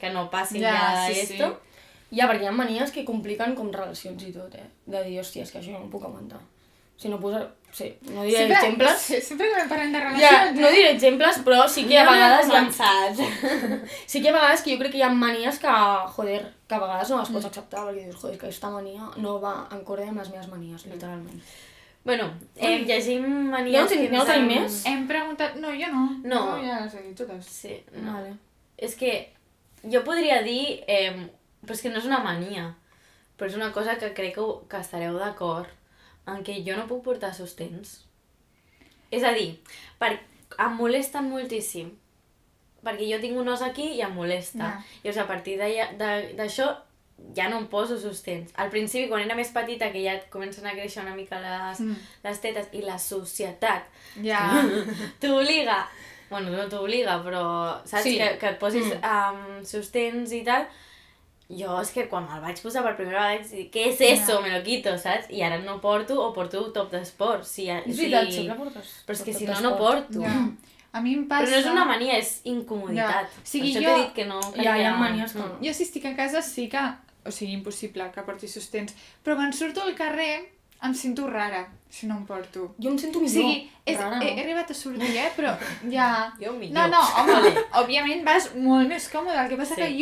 Que no passin Ja, ja sí, d'esto. Ja, perquè hi ha manies que compliquen com relacions i tot, de dir, hòstia, és que això no ho puc aguantar. Si no posa... Sí, no diré exemples. Sempre que parlem de Ja, relacions, no diré exemples, però sí que a No n'he vegades hi ha... començat. Sí que a vegades que jo crec que hi ha manies que, joder, que a vegades no les pots acceptar, perquè dius, joder, que aquesta mania no va en corde amb les meves manies, literalment. Bueno, llegim manies Ja no tenim- ja no tenim més? Hem preguntat... No, jo no. No. Jo ja les he dit totes. Sí, no. Vale. És que jo podria dir, però és que no és una mania, però és una cosa que crec que estareu d'acord en què jo no puc portar sostens. És a dir, em molesten moltíssim, perquè jo tinc un os aquí i em molesta. Ja. Llavors, a partir d'això, ja no em poso sostens. Al principi, quan era més petita, que ja comencen a créixer una mica les tetes, i la societat Ja. t'obliga, bueno, no t'obliga, però saps Sí. que et posis sostens i tal, jo és que quan me'l vaig posar per primera vegada vaig dir, què és eso? Me lo quito, saps? I ara no porto o porto top d'esport. Sí, És veritat, sempre portes... Però és que si portes no, no esport. porto. Ja. A mi em passa... Però no és una mania, és incomoditat. Ja. O sigui, per això jo- t'he dit que no... Ja, hi ha manies que no. Jo si estic a casa sí que... O sigui, impossible que porti sostens. Però quan surto al carrer em sento rara si no em porto. Jo em sento O millor. sigui, Rara, no? he arribat a sortir, però ja... Jo millor. No, home, òbviament vas molt més còmode. El que passa Sí. que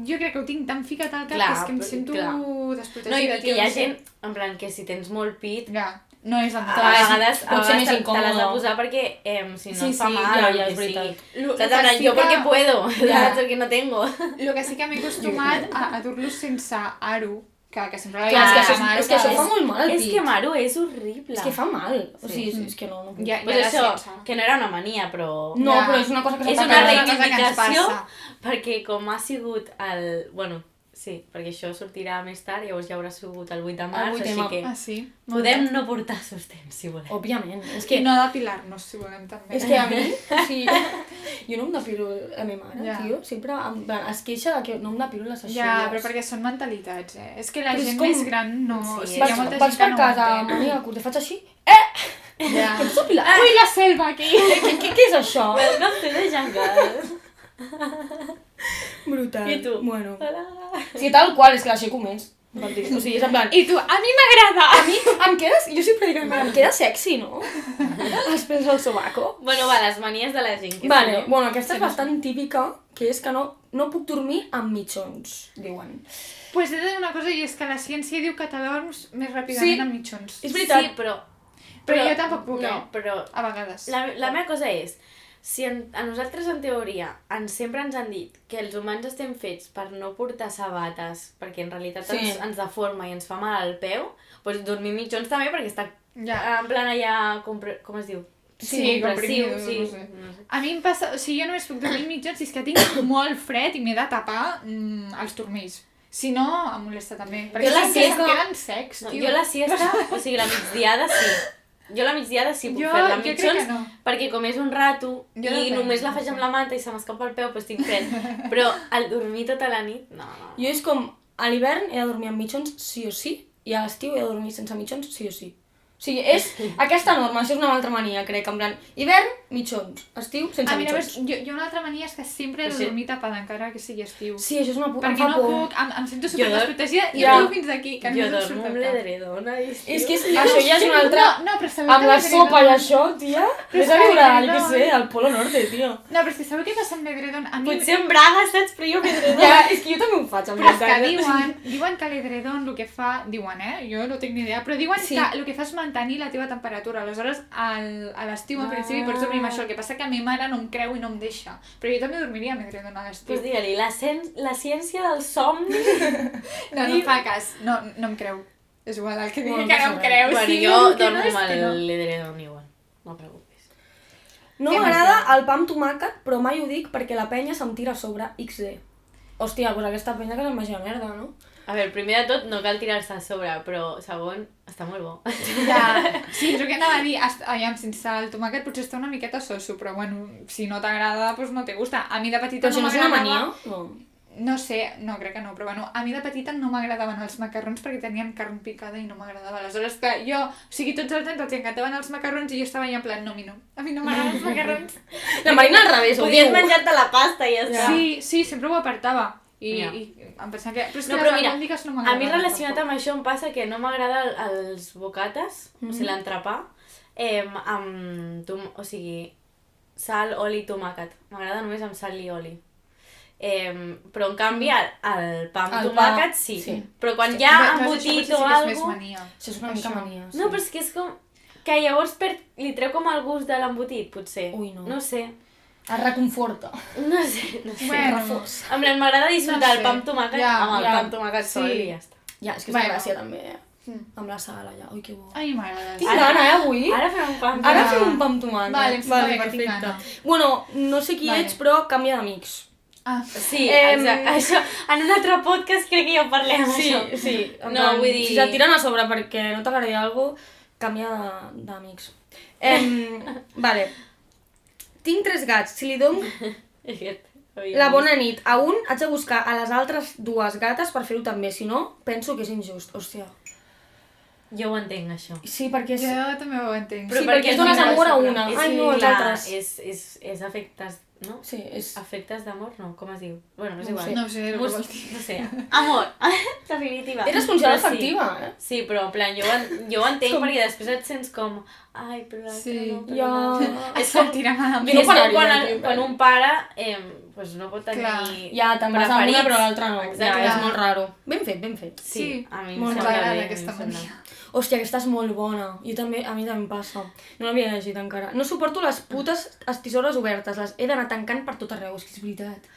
jo crec que ho tinc tan ficat al cap Clar, que és que em però- sento clar. desprotegida. No, i que tio, hi ha no sé. gent, en plan, que si tens molt pit, Ja, no és el a Clar, és- vegades, pot ser més te l'has de incòmode. posar perquè si no Sí, et fa sí, mal ja, o ja, el és que sigui. veritat. Lo Saps? que En plan, sí jo que- perquè puedo, Ja. saps? Que no tengo. El que sí que m'he acostumat a dur-los sense aro, que sempre la Clar, és que dic això, amb aro, és que això que fa molt mal al És pit. que Maru és horrible. És que fa mal. O Sí. sigui, és que no puc. Ja, Pues ja això, sense. que no era una mania, però... No, Ja. però és una cosa que És s'ha una cosa que ens reivindicació, passa. perquè com ha sigut el... Bueno, sí, perquè això sortirà més tard, llavors ja haurà sigut el 8 de març, 8 de així març. que Ah, sí? podem no portar sostens, si volem. Òbviament. És Que que, no depilar-nos, si volem, també. és que a mi, o sigui, jo no em depilo la meva mare, Ja. tio. Sempre es queixa de que no em depilo les aixelles. Ja, però perquè són mentalitats, És que la Però és gent com- més gran no... Sí, o sigui, és- hi ha molta Vas gent que per no casa, ho entén. mania, que te faig així, Ja. que t'has depilat. Ui, la selva, aquí! Què és això? Welcome to the jungle. Brutal. I tu? Bueno. Hola. Sí, tal qual, és que l'aixeco més. O sigui, és en plan... I tu, a mi m'agrada! A mi em quedes... Jo sempre dic, em queda sexy, no? Després del sobaco. Bueno, va, les manies de la gent. Que Vale, si no... bueno, aquesta és bastant típica, que és que no puc dormir amb mitjons, diuen. Pues he de dir una cosa, i és que la ciència diu que t'adorms més ràpidament Sí. amb mitjons. És veritat. Sí, però... Però jo tampoc puc, no, però A vegades. la meva cosa és, si a nosaltres en teoria sempre ens han dit que els humans estem fets per no portar sabates, perquè en realitat Sí. ens deforma i ens fa mal al peu, doncs dormir mitjons també perquè està Ja. en plan allà, com es diu? Sí, compressiu, comprimido, sí. no sé. No sé. A mi em passa... O sigui, jo només puc dormir mitjons si és que tinc molt fred i m'he de tapar els turmells. Si no, em molesta també. Perquè Jo la si és que siesta- se'm queden secs, No, tio. jo la siesta, o sigui, la migdiada sí. Jo la migdiada sí puc Jo- fer-la jo crec mitjons, que no. perquè com és un rato Jo i depèn, només la no faig sé. amb la manta i se m'escapa el peu, doncs tinc fred. Però al dormir tota la nit, no. Jo és com, a l'hivern he de dormir amb mitjons sí o sí, i a l'estiu he de dormir sense mitjons sí o sí. O sigui, és aquesta norma, això és una altra mania, crec, en plan, hivern, mitjons, estiu, sense A mi només, mitjons. jo una altra mania és que sempre he de Sí. dormir tapada, encara que sigui estiu. Sí, això és una por, em Perquè fa no por. puc, em sento Jo superdesprotegida i ja. arribo fins aquí, que no Jo em dormo surt amb el cap. l'edredona i... És que això ja és una altra... No, però sabeu Amb que la l'edredon- sopa i això, tia, Però vés és a que viure, jo què l'edredon- sé, al Polo Norte, tio. No, però és que sabeu què passa amb l'edredon? A mi... Potser en braga, saps? Però jo m'edredona. Ja, és que jo també ho faig, amb Però és que veritat. diuen que l'edredon el que fa... Diuen, jo no tinc ni idea, però diuen Sí. que el que fa és mantenir la teva temperatura. Aleshores, a l'estiu, al principi, pots dormir amb això. El que passa que a mi mare no em creu i no em deixa. Però jo també dormiria amb edredon a l'estiu. Pues digue-li, la ciència del somni... No, no em fa cas. No em creu. És igual, el que digui No que passa no em res. creu. Bueno, sí, jo el que dormo no és que no. amb l'edredon igual. No preocupis. No Què m'agrada m'has el pa amb tomàquet, però mai ho dic perquè la penya se'm tira a sobre XD. Hòstia, doncs aquesta penya que se'n vagi a merda, no? A veure, primer de tot, no cal tirar-se a sobre, però segon, està molt bo. Ja, sí, és el que anava a dir. Aviam, sense el tomàquet potser està una miqueta soso, però bueno, si no t'agrada, doncs no te gusta. A mi de petita Però això no no és una m'agradava... mania? No. No sé, no, crec que no, però bueno, a mi de petita no m'agradaven els macarrons perquè tenien carn picada i no m'agradava. Aleshores, que jo, o sigui, tots els nens els encantaven els macarrons i jo estava allà en plan, no, a mi no m'agraden els macarrons. La Marina al revés, ho Podies diu. menjar-te la pasta i ja està. Sí, sempre ho apartava. I Ja. em pensava que... Però és que No, però les mira, albòndigues no a m'agraden. mi relacionat tampoc. amb això em passa que no m'agrada els bocates, o sigui, l'entrepà, amb, o sigui, sal, oli i tomàquet. M'agrada només amb sal i oli. Però en canvi el pa amb El tomàquet pa, sí. sí. Però quan Però hi ha això embotit potser o sí que és més alguna mania. Això és una mica Això. mania. Sí. No, però és que és com... Que llavors li treu com el gust de l'embotit, potser. Ui, no. No sé. Es reconforta. No sé. Bueno, En plan, m'agrada disfrutar no el sé. pa amb tomàquet Ja, amb el ja. pa amb tomàquet sol Sí. i ja està. Ja, és que és Bueno. una gràcia també, Mm. amb la sal allà. Ui, que bo. a mi m'agrada. Tinc gana, avui? Ara fem un pa amb Ara Ja. fem un pa amb tomàquet. Vale, em sembla bé que tinc gana. Bueno, no sé qui Vale. ets, però canvia d'amics. Ah, Sí, Em, exacte. Això, en un altre podcast crec que ja parlem Sí, això. sí. en No, plan, vull dir- Si se't tiren a sobre perquè no t'agradi alguna cosa, canvia d'amics. Vale. Tinc 3 gats. Si li dono la bona nit a un, haig de buscar a les altres 2 gates per fer-ho també. Si no, penso que és injust. Hòstia. Jo ho entenc, això. Sí, perquè és... jo també ho entenc. Sí, perquè es dones amor a una. És, Ai, no, els clar, altres. És afectes, no? Sí, és... Afectes d'amor, no? Com es diu? Bueno, és No ho igual. sé. No sé el que Mus- vols dir. No sé. Amor. Definitiva. És responsable Però sí. afectiva, eh? Sí, però en plan, jo ho entenc perquè després et sents com... Ai, però l'altre Sí, no, però ja. l'altre". És com tirar malament. Jo no És com pararia, tio. quan un pare pues no pot tenir Clar. Ja, te'n vas a una preferits. però l'altra no. Exacte. Ja, és molt raro. Ben fet, ben fet. Sí, Sí, a mi em molt sembla m'agrada bé, a mi aquesta em sembla. mania. Hòstia, aquesta és molt bona. Jo també, a mi també em passa. No l'havia llegit encara. No suporto les putes estisores obertes. Les he d'anar tancant per tot arreu, és que és veritat.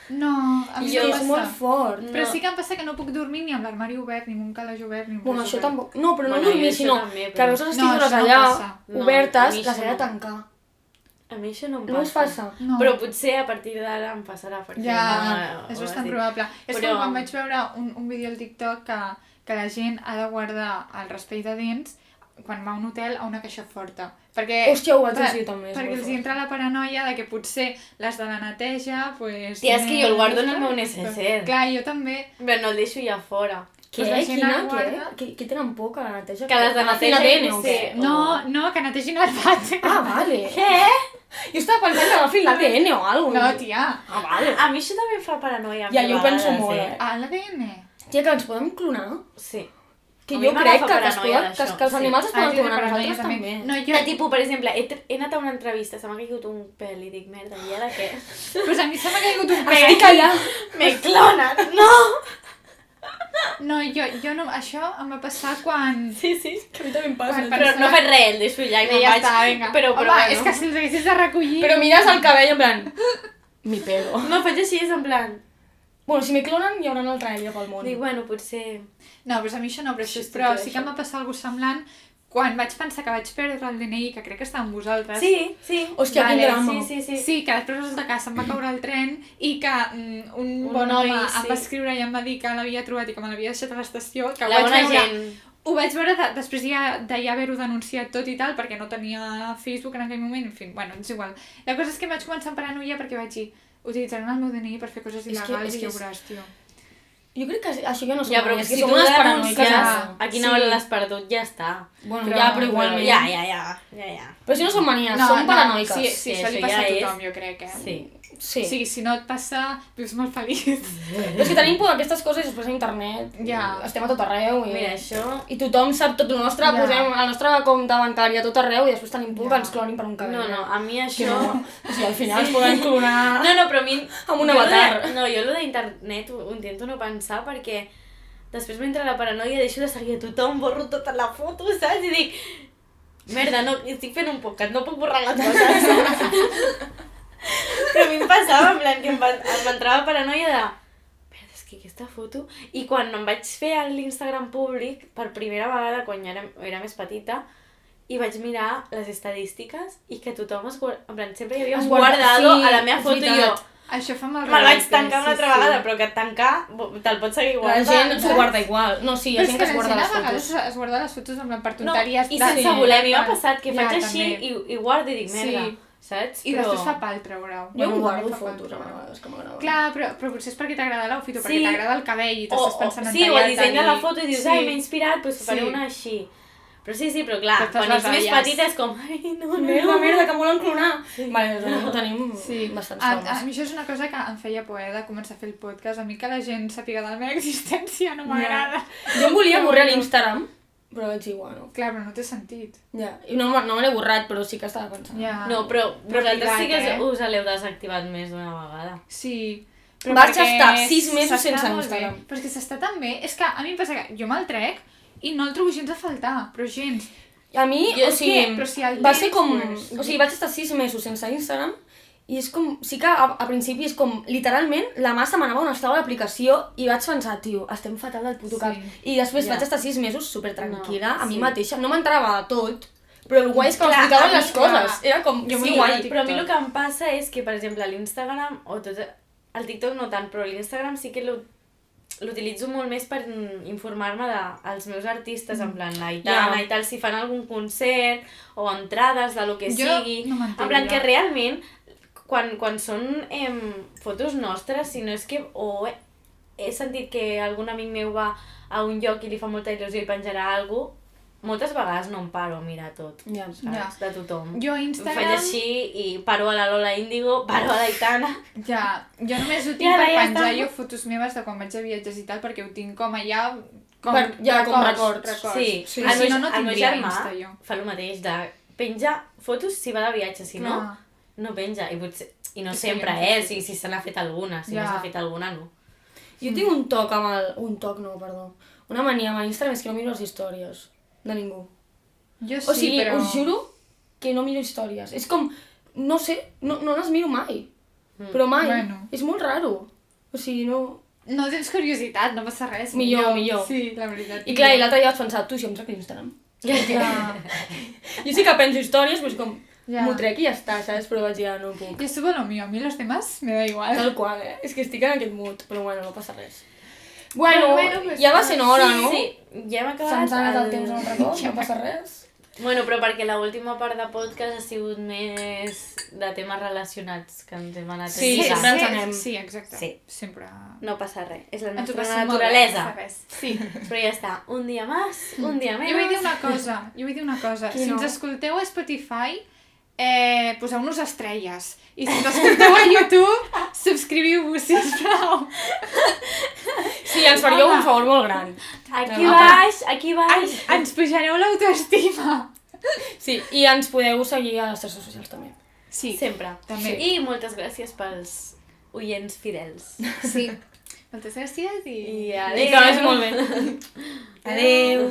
No, a mi Jo, no és em molt passa. fort. Però sí que em passa que no puc dormir ni amb l'armari obert, ni amb un calaix obert, ni amb Bueno, res això obert. tampoc... No, però no Bueno, dormir, jo això sinó també, que però- veus les No, estisores això no allà passa. No, a obertes, mi les això he de no. tancar. A mi això no em passa. No us passa? No. Però potser a partir d'ara em passarà perquè Ja, no, és ho has bastant dit. probable. És Però- com quan vaig veure un vídeo al TikTok que la gent ha de guardar el raspall de dents quan va a un hotel a una caixa forta. Perquè, Hòstia, ho vaig llegir també, és Perquè molt els fort. entra la paranoia de que potser les de la neteja... Pues, Tia, és que jo el guardo en el tenen- meu necesser. Clar, jo també. Però no el deixo ja fora. Què? Pues la gent Quina? el guarda. Què tenen por que la neteja? Que les de agafin neteja, ADN o no què? sé. No, que netegin el vàter. Ah, vale. Què? Jo estava pensant que agafin l'ADN o alguna No, cosa. tia. Ah, vale. A mi això també em fa paranoia. Ja, a mi jo a penso vegades, molt, eh? A l'ADN. Tia, que ens podem clonar? Sí. Que A mi jo m'agafa crec que, es paranoia poden, d'això, que els sí. animals es poden jo tinc clonar, paranoia nosaltres també. No, De jo... tipus, per exemple, he anat a una entrevista, se m'ha caigut un pèl i dic, merda, i ara què? Pues a mi se m'ha caigut un Estic pèl. allà. Me clonen, no! No, jo no... Això em va passar quan... Sí, sí. Que a mi també em passa. Quan Però no faig res, el deixo allà i me'n Ja vaig. està, vinga. Però Home, bueno. és que si els haguessis de recollir... Però mires el cabell en plan... Mi pedo. No, faig així, és en plan... Bueno, si me clonen hi haurà una altra ella pel món. Dic, bueno, potser... No, però a mi això no, però sí que em va passar alguna semblant quan vaig pensar que vaig perdre el DNI, que crec que estava amb vosaltres. Sí, sí. Hòstia, quin drama. Sí, sí, sí. Sí, que després resulta que se'm va caure el tren i que un Un bon noi, home sí. em va escriure i em va dir que l'havia trobat i que me l'havia deixat a l'estació, que ho La vaig bona veure gent. ho vaig veure després de ja haver-ho denunciat tot i tal, perquè no tenia Facebook en aquell moment, en fi, bueno, és igual. La cosa és que vaig començar amb paranoia perquè vaig dir, utilitzaran el meu DNI per fer coses il·legals i ja veuràs, tio. Jo crec que això ja no som Ja, però és que si som tu unes denuncies, paranoiques. a quina hora l'has perdut, ja està. Bueno, però igualment. Ja. Però si no som manies, som paranoiques. Sí, això li passa a tothom, jo crec, Sí. Sí. O sigui, si no et passa, vius molt feliç. Però és que tenim por d'aquestes coses i després a internet estem a tot arreu i... Mira, això... I tothom sap tot el nostre, posem el nostre compte bancari a tot arreu i després tenim por que ens clonin per un cabell. No, a mi això... No. O sigui, al final ens podem clonar... No, però a mi... Amb un avatar. Jo lo d'internet ho intento no pensar perquè després m'entra la paranoia, deixo de seguir a tothom, borro tota la foto, saps? I dic... Merda, no, estic fent un podcast, no puc borrar les coses. Però a mi em passava, en plan, que m'entrava paranoia de... Merda, és que aquesta foto... I quan em vaig fer l'Instagram públic, per primera vegada, quan ja era més petita, i vaig mirar les estadístiques i que tothom en plan, sempre hi havia un guardado a la meva foto i jo... Això fa mal Me'l vaig tancar una altra vegada, però que tancar te'l pots seguir guardant. La gent s'ho guarda igual. No, sí, hi ha gent que es guarda les a vegades fotos. es guarda les fotos en plan per tonteries. I sense voler, a mi m'ha passat que Ja, faig així i guardo i dic, merda, saps? I després fa pal treure-ho. Jo em guardo fa pal fotos a treure-ho. vegades que m'agraden. Clar, però potser és perquè t'agrada l'outfit o perquè Sí. t'agrada el cabell i t'estàs pensant en sí, o el tallar-te disseny de la i- foto i dius, Sí. ai, m'he inspirat, doncs faré Sí. una així. Però sí, però clar, Però quan ets més batalles. petita és com, ai, no. Merda, que em volen clonar. Vale, doncs tenim bastants A traumes. mi això és una cosa que em feia por, de començar a fer el podcast. A mi que la gent sàpiga de la meva existència no m'agrada. Jo em volia borrar l'Instagram, però vaig dir, bueno... Clar, però no té sentit. Ja, i no me l'he borrat, però sí que estava pensant. Ja. No, però vosaltres sí que privat, us l'heu desactivat més d'una vegada. Sí. Vaig perquè estar 6 mesos s'està sense molt bé. Instagram. Però és que s'està tan bé. És que a mi em passa que jo me'l trec i no el trobo gens a faltar, però gens. A mi, Jo o és sigui, però si el va ser tens, com... pues- O sigui, vaig estar 6 mesos sense Instagram i és com... Sí que a principi és com... Literalment, la mà semanava on estava l'aplicació i vaig pensar, tio, estem fatal del puto cap. I després vaig estar 6 mesos super tranquil·la a mi mateixa. No m'entrava de tot, però el guai és que m'explicaven les coses. Era com... Jo Sí, molt guai, però a mi el que em passa és que, per exemple, l'Instagram, o tot... El TikTok no tant, però l'Instagram sí que l'utilitzo molt més per informar-me dels meus artistes, en plan l'Aitana i tal, si fan algun concert o entrades de lo que sigui. no m'entero, en plan ja. que realment, quan són fotos nostres, si no és que... O he sentit que algun amic meu va a un lloc i li fa molta il·lusió i penjarà alguna cosa, moltes vegades no em paro a mirar tot, saps? De tothom. Jo Ho Instagram... faig així i paro a la Lola Índigo, paro a l'Aitana. Ja, jo només ho I tinc ara per ja penjar està. jo fotos meves de quan vaig a viatges i tal, perquè ho tinc com allà... Com com records. Sí, Sí. el Si meu, no, no el meu tindria germà Insta, jo. fa el mateix, de penjar fotos si va de viatge, si no, Clar. no penja. I no És que sempre, jo no sé si se n'ha fet alguna, si no Ja. s'ha fet alguna, no. Jo tinc un toc amb el... Un toc no, perdó. Una mania amb l'Instagram és que no miro les històries de ningú. Jo sí, O sigui, però... us juro que no miro històries. És com... No sé, no les miro mai. Però mai. Bueno. És molt raro. O sigui, no... No tens curiositat, no passa res. Millor. Sí, la veritat. I clar, i l'altre dia vaig pensar, tu, si em trec l'Instagram. Ja. Jo sí que penso històries, però és com... Ja. M'ho trec i ja està, saps? Però vaig dir, no puc. Yo subo lo mío, a mí los demás me da igual. Tal qual, És que estic en aquest mood, però bueno, no passa res. Bueno, pues, ja va sent hora, no? Sí, ja hem acabat. Se'ns ha anat el temps un altre cop, no passa res. Bueno, però perquè l'última part de podcast ha sigut més de temes relacionats que ens hem anat Sí, explicant. sempre ens anem. Sí, exacte. Sí. Sempre... No passa res, és la Ens ho nostra passem molt bé, naturalesa. no passa res. Sí. Però ja està, un dia més, un dia menys. Jo vull dir una cosa, Si ens escolteu a Spotify, poseu-nos estrelles. I si ens escolteu a YouTube, subscriviu-vos, sisplau. Sí, ens faríeu un favor molt gran. Aquí baix. Ens pujareu l'autoestima. Sí, i ens podeu seguir a les xarxes socials també. Sí, Sempre. també. I moltes gràcies pels oients fidels. Sí. Moltes gràcies i... I I que vagi molt bé. Adéu.